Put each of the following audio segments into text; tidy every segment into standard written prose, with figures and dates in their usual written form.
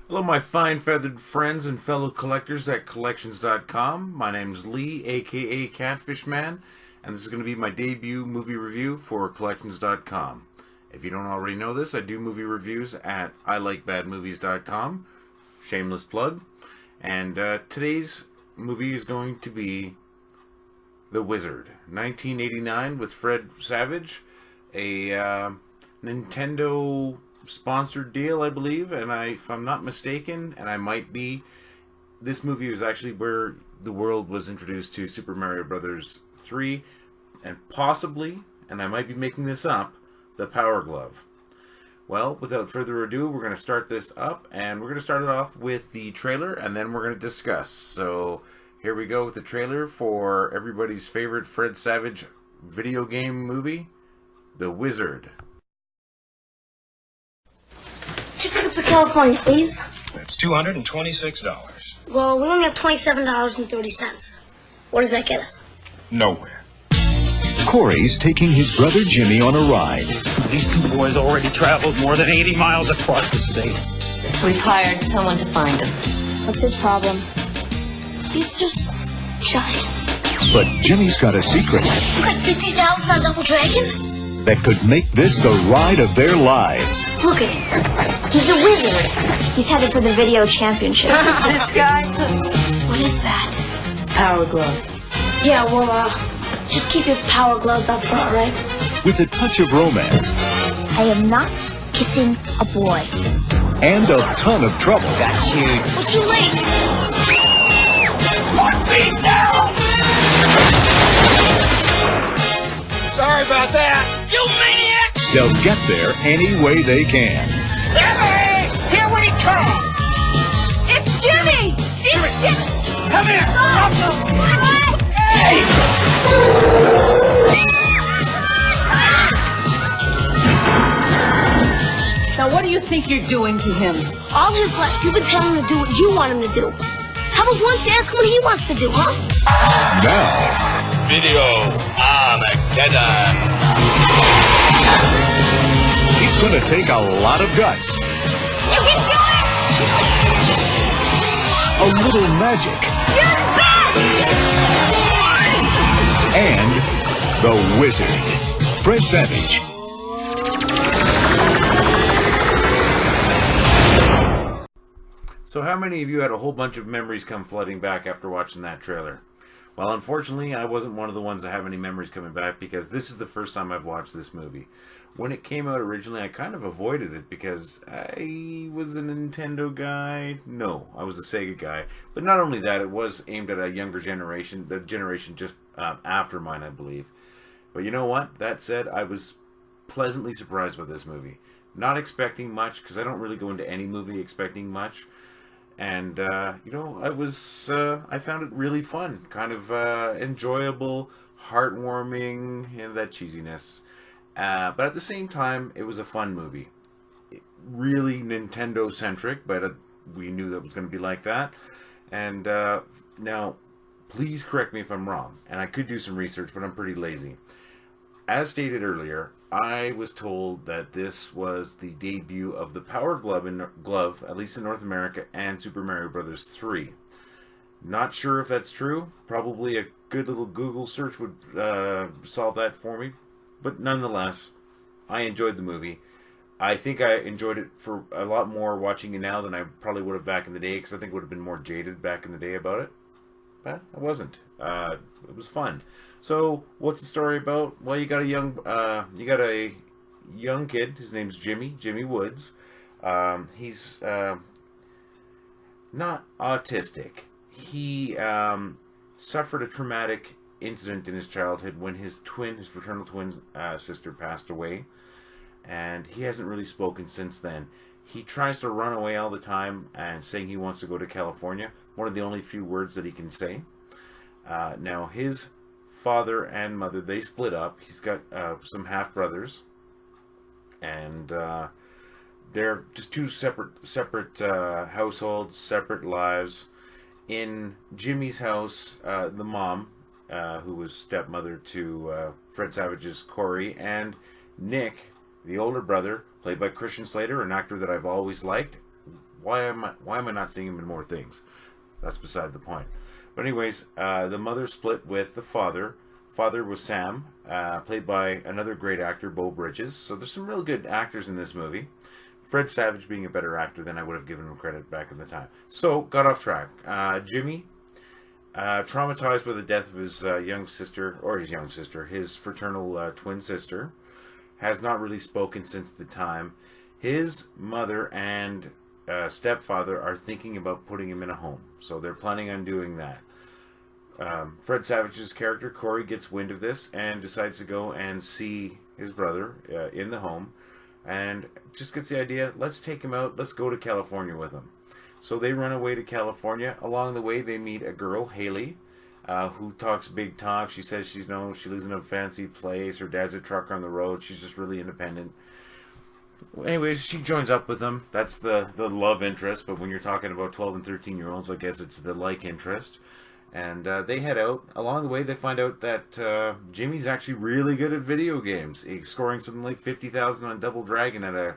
Hello, my fine feathered friends and fellow collectors at collections.com. My name's Lee, aka Catfish Man, and this is going to be my debut movie review for collections.com. If you don't already know this, I do movie reviews at ilikebadmovies.com. Shameless plug. And today's movie is going to be The Wizard, 1989, with Fred Savage, a Nintendo sponsored deal, I believe, and if I'm not mistaken, and I might be, this movie was actually where the world was introduced to Super Mario Brothers 3, and possibly, and I might be making this up, the Power Glove. Well, without further ado, we're going to start this up, and we're going to start it off with the trailer, and then we're going to discuss. So, here we go with the trailer for everybody's favorite Fred Savage video game movie, The Wizard. Tickets to California, please. That's $226. Well, we only have $27.30. What does that get us? Nowhere. Corey's taking his brother Jimmy on a ride. These two boys already traveled more than 80 miles across the state. We've hired someone to find him. What's his problem? He's just giant. But Jimmy's got a secret You got 50,000 on Double Dragon? that could make this the ride of their lives. Look at him. He's a wizard. He's headed for the video championship. This guy? What is that? Power glove. Yeah, well, just keep your power gloves up front, right? With a touch of romance I am not kissing a boy. and a ton of trouble. That's huge. We're too late. Sorry about that. You maniac! They'll get there any way they can. Jimmy! Here we come! It's Jimmy! It's Jimmy! Come here! Now, what do you think you're doing to him? I'll just let you tell him to do what you want him to do. How about once you ask him what he wants to do, huh? Now, Video Armageddon. it's going to take a lot of guts, You can do it! a little magic, You're the best! and the wizard, Fred Savage. So how many of you had a whole bunch of memories come flooding back after watching that trailer? Well, unfortunately, I wasn't one of the ones that have any memories coming back because this is the first time I've watched this movie. When it came out originally, I kind of avoided it because I was a Nintendo guy. No, I was a Sega guy. But not only that, it was aimed at a younger generation, the generation just after mine, I believe. But you know what? That said, I was pleasantly surprised with this movie. Not expecting much, because I don't really go into any movie expecting much. And, you know, I found it really fun. Kind of enjoyable, heartwarming, and that cheesiness. But at the same time, it was a fun movie. Really Nintendo-centric, but we knew that it was going to be like that. And now, please correct me if I'm wrong. And I could do some research, but I'm pretty lazy. As stated earlier, I was told that this was the debut of the Power Glove, at least in North America, and Super Mario Brothers 3. Not sure if that's true. Probably a good little Google search would solve that for me. But nonetheless, I enjoyed the movie. I think I enjoyed it for a lot more watching it now than I probably would have back in the day, because I think I would have been more jaded back in the day about it. But I wasn't. It was fun. So, what's the story about? Well, you got a young kid. His name's Jimmy Woods. He's not autistic. He suffered a traumatic incident in his childhood when his fraternal twin sister passed away, and he hasn't really spoken since then. He tries to run away all the time and saying he wants to go to California. One of the only few words that he can say. Now, his father and mother, they split up. He's got some half-brothers. And they're just two separate households, separate lives. In Jimmy's house, the mom, who was stepmother to Fred Savage's Corey, and Nick, the older brother, played by Christian Slater, an actor that I've always liked. why am I not seeing him in more things? That's beside the point. But anyways, the mother split with the father. Father was Sam, played by another great actor, Beau Bridges. So there's some real good actors in this movie. Fred Savage being a better actor than I would have given him credit back in the time. So, got off track. Jimmy, traumatized by the death of his his fraternal twin sister, has not really spoken since the time. His mother and stepfather are thinking about putting him in a home. So they're planning on doing that. Fred Savage's character, Corey, gets wind of this and decides to go and see his brother in the home. And just gets the idea, let's take him out, let's go to California with him. So they run away to California. Along the way, they meet a girl, Haley, who talks big talk. She says she lives in a fancy place. Her dad's a trucker on the road. She's just really independent. Anyways, she joins up with them. That's the love interest. But when you're talking about 12 and 13-year-olds, I guess it's the like interest. And they head out. Along the way, they find out that Jimmy's actually really good at video games. He's scoring something like 50,000 on Double Dragon at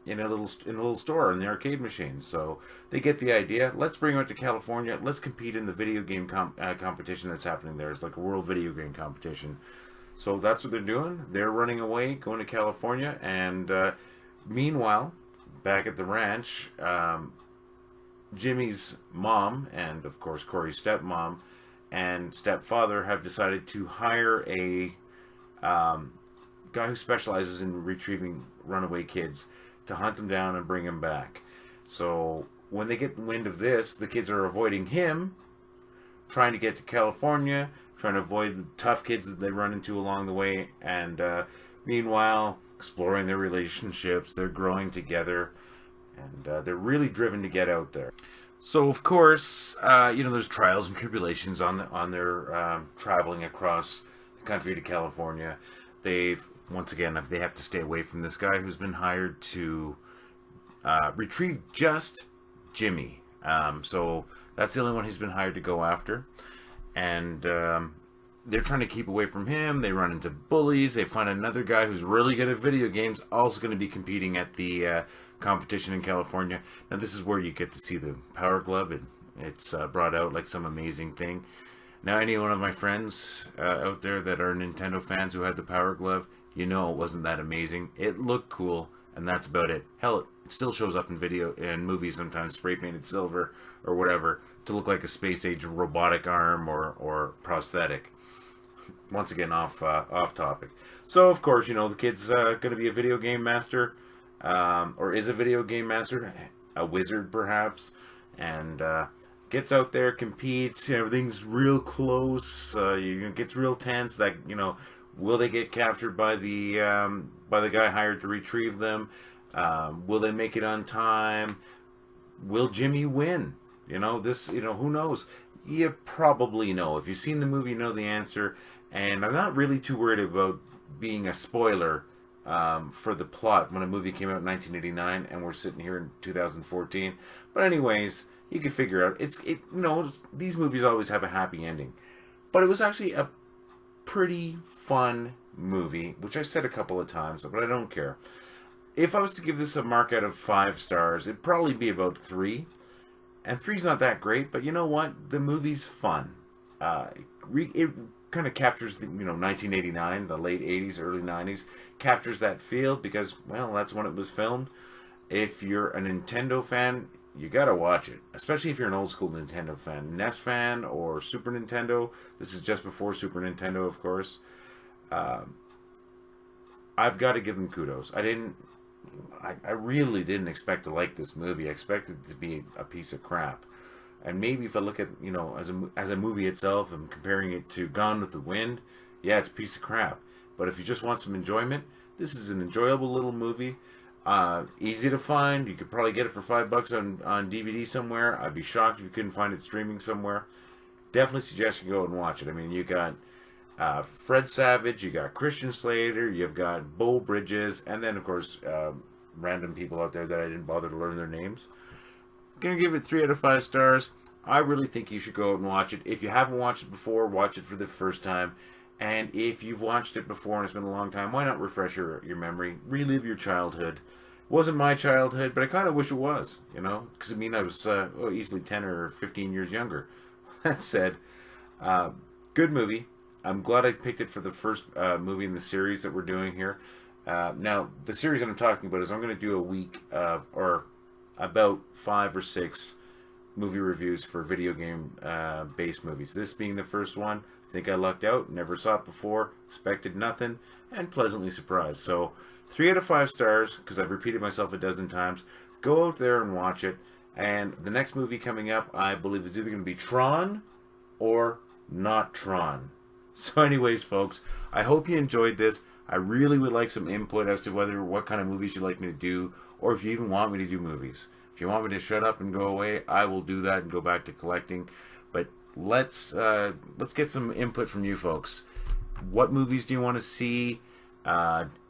in a little store in the arcade machine. So they get the idea. Let's bring him out to California. Let's compete in the video game competition that's happening there. It's like a world video game competition. So that's what they're doing. They're running away, going to California, and meanwhile, back at the ranch, Jimmy's mom, and of course Corey's stepmom and stepfather, have decided to hire a guy who specializes in retrieving runaway kids to hunt them down and bring them back. So when they get wind of this, the kids are avoiding him, trying to get to California, trying to avoid the tough kids that they run into along the way, and meanwhile exploring their relationships. They're growing together. And they're really driven to get out there. So, of course, there's trials and tribulations on their traveling across the country to California. They have to stay away from this guy who's been hired to retrieve just Jimmy. So that's the only one he's been hired to go after. And they're trying to keep away from him. They run into bullies. They find another guy who's really good at video games, also going to be competing at the competition in California. Now this is where you get to see the Power Glove. It's brought out like some amazing thing. Now any one of my friends out there that are Nintendo fans who had the Power Glove, you know it wasn't that amazing. It looked cool, and that's about it. Hell, it still shows up in movies sometimes, spray painted silver or whatever, to look like a space age robotic arm or prosthetic. Once again, off topic. So of course, the kid's going to be a video game master. Or is a video game master, a wizard perhaps, and gets out there, competes. Everything's real close. It gets real tense. That will they get captured by the guy hired to retrieve them? Will they make it on time? Will Jimmy win? Who knows? You probably know. If you've seen the movie, you know the answer. And I'm not really too worried about being a spoiler for the plot when a movie came out in 1989 and we're sitting here in 2014. But anyways, you can figure out these movies always have a happy ending. But it was actually a pretty fun movie, which I said a couple of times, but I don't care. If I was to give this a mark out of 5 stars, it'd probably be about 3. And 3's not that great, but you know what? The movie's fun. It kind of captures the 1989, the late 80s, early 90s, captures that feel because, well, that's when it was filmed. If you're a Nintendo fan, you gotta watch it, especially if you're an old school Nintendo fan, NES fan or Super Nintendo. This is just before Super Nintendo, of course. I've got to give them kudos. I really didn't expect to like this movie. I expected it to be a piece of crap. And maybe if I look at, as a movie itself and comparing it to Gone with the Wind, yeah, it's a piece of crap. But if you just want some enjoyment, this is an enjoyable little movie. Easy to find. You could probably get it for $5 on DVD somewhere. I'd be shocked if you couldn't find it streaming somewhere. Definitely suggest you go and watch it. I mean, you got Fred Savage, you got Christian Slater, you've got Beau Bridges, and then, of course, random people out there that I didn't bother to learn their names. Gonna give it 3 out of 5 stars. I really think you should go and watch it. If you haven't watched it before, watch it for the first time. And if you've watched it before and it's been a long time, why not refresh your memory, relive your childhood, Wasn't my childhood, but I kind of wish it was, you know, because I mean I was easily 10 or 15 years younger. That said, good movie. I'm glad I picked it for the first movie in the series that we're doing here. Now, the series that I'm talking about is I'm going to do a week or about 5 or 6 movie reviews for video game based movies. This being the first one, I think I lucked out. Never saw it before, expected nothing, and pleasantly surprised. So 3 out of 5 stars, because I've repeated myself a dozen times. Go out there and watch it. And the next movie coming up, I believe, is either going to be Tron or not Tron. So anyways, folks, I hope you enjoyed this. I really would like some input as to what kind of movies you'd like me to do, or if you even want me to do movies. If you want me to shut up and go away, I will do that and go back to collecting. But let's get some input from you folks. What movies do you want to see?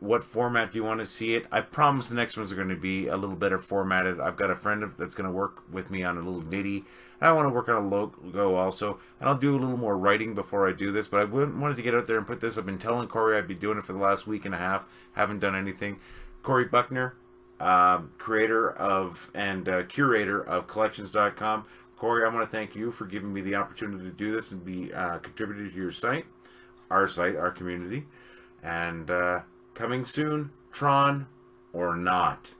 What format do you want to see it? I promise the next ones are going to be a little better formatted. I've got a friend that's going to work with me on a little nitty. And I want to work on a logo also. And I'll do a little more writing before I do this. But I wanted to get out there and put this. I've been telling Corey I'd be doing it for the last week and a half. Haven't done anything. Corey Buckner, creator of and curator of Collections.com. Corey, I want to thank you for giving me the opportunity to do this and be contributor to your site, our community. And coming soon, Tron or not.